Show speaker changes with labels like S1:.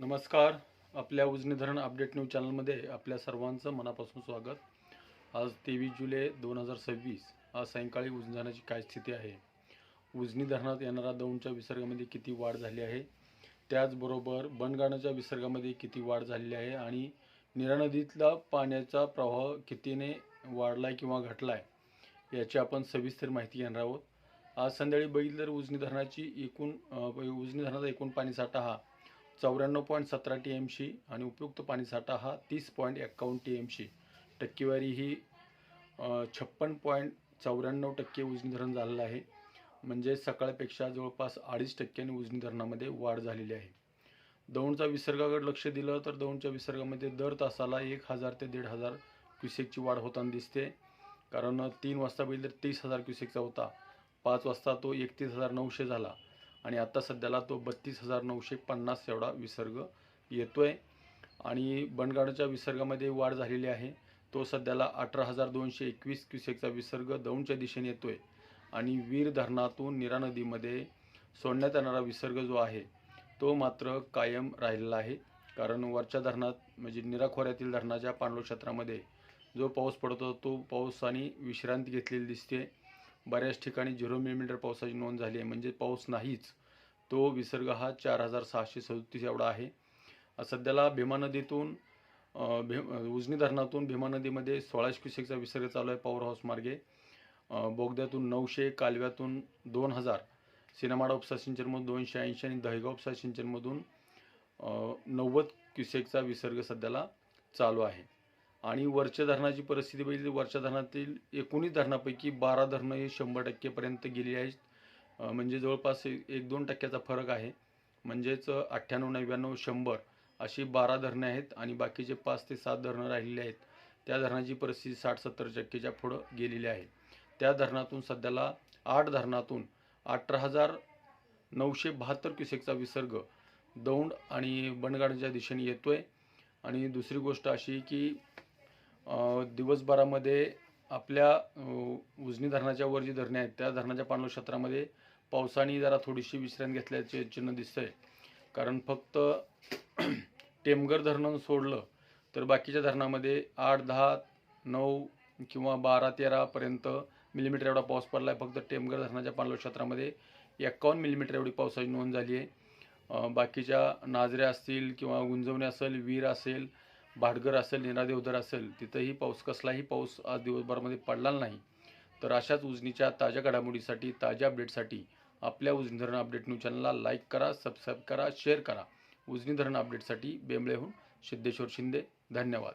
S1: नमस्कार. आपल्या उजनी धरण अपडेट न्यूज चॅनलमध्ये आपल्या सर्वांचं मनापासून स्वागत. आज 23 जुलै 2026. आज सायंकाळी उजनी धरणाची काय स्थिती आहे, उजनी धरणात येणारा दौंडच्या विसर्गामध्ये किती वाढ झाली आहे, त्याचबरोबर बनगाणाच्या विसर्गामध्ये किती वाढ झालेली आहे आणि नीरा नदीतला पाण्याचा प्रवाह कितीने वाढलाय किंवा घटलाय याची आपण सविस्तर माहिती घेणार आहोत. आज संध्याकाळी बघितलं तर उजनी धरणाचा एकूण पाणीसाठा हा 94.17 TMC आणि उपयुक्त पाणीसाठा हा 30.51 TMC. टक्केवारी ही 56.94% उजनी धरण झालेलं आहे. म्हणजे सकाळपेक्षा जवळपास 2.5% उजनी धरणामध्ये वाढ झालेली आहे. दौंडचा विसर्गाकडे लक्ष दिलं तर दौंडच्या विसर्गामध्ये दर तासाला 1000 ते 1500 क्युसेकची वाढ होताना दिसते. कारण 3 वाजता बघितलं तर 30,000 क्युसेकचा होता, 5 वाजता तो 31,900 झाला आणि आता सध्याला तो 32,950 एवढा विसर्ग येतोय. आणि बनगाडाच्या विसर्गामध्ये वाढ झालेली आहे. तो सध्याला 18,221 क्युसेकचा विसर्ग दौंडच्या दिशेने येतोय. आणि वीर धरणातून नीरा नदीमध्ये सोडण्यात येणारा विसर्ग जो आहे तो मात्र कायम राहिलेला आहे. कारण वरच्या धरणात म्हणजे नीरा खोऱ्यातील धरणाच्या पाणलोट क्षेत्रामध्ये जो पाऊस पडतो तो पावसाने विश्रांती घेतलेली दिसते. बऱ्याच ठिकाणी 0 मिलीमीटर पावसाची नोंद झाली आहे, म्हणजे पाऊस नाहीच. तो विसर्ग हा 4,637 एवढा आहे. सध्याला भीमा नदीतून उजनी धरणातून भीमा नदीमध्ये 16 क्युसेकचा विसर्ग चालू आहे पॉवर हाऊस मार्गे. बोगद्यातून 900, कालव्यातून 2000, सिनेमाडा उपसा सिंचनमधून 280 आणि दहेगाव उपसा सिंचनमधून 90 क्युसेकचा विसर्ग सध्याला चालू आहे. आणि वरच्या धरणाची परिस्थिती बघितली, वरच्या धरणातील 19 धरणापैकी 12 धरणं ही 100% पर्यंत गेली आहेत. म्हणजे जवळपास 1-2% फरक आहे. म्हणजेच 98, 99, 100 अशी 12 धरणं आहेत आणि बाकीचे 5 ते 7 धरणं राहिलेली आहेत. त्या धरणाची परिस्थिती 60-70% पुढं गेलेली आहे. त्या धरणातून सध्याला 8 धरणातून 18,972 क्युसेकचा विसर्ग दौंड आणि बनगाडच्या दिशेने येतोय. आणि दुसरी गोष्ट अशी की दिवसभरामध्ये आपल्या उजनी धरणाच्या वर जी धरणे आहेत त्या धरणाच्या पाणलोट क्षेत्रामध्ये पावसाने जरा थोडीशी विश्रांती घेतल्याचे चिन्ह दिसतंय. कारण फक्त टेमघर धरण सोडलं तर बाकीच्या धरणामध्ये 8, 10, 9 किंवा 12, 13 पर्यंत मिलीमीटर एवढा पाऊस पडला आहे. फक्त टेमघर धरणाच्या पाणलोट क्षेत्रामध्ये 51 मिलीमीटर एवढी पावसाची नोंद झाली आहे. बाकीच्या नाझरे असतील किंवा गुंजवणे असेल, वीर असेल, भाटघर असेल, नीरा देवधर असेल, तिथंही कसलाही पाऊस आज दिवसभरामध्ये पडला नाही. तर अशाच उजनीच्या ताज्या घडामोडीसाठी, ताज्या अपडेटसाठी आपल्या उजनी धरण अपडेट न्यूज चॅनलला लाईक करा, सबस्क्राईब करा, शेअर करा. उजनी धरण अपडेटसाठी बेंबळेहून सिद्धेश्वर शिंदे. धन्यवाद.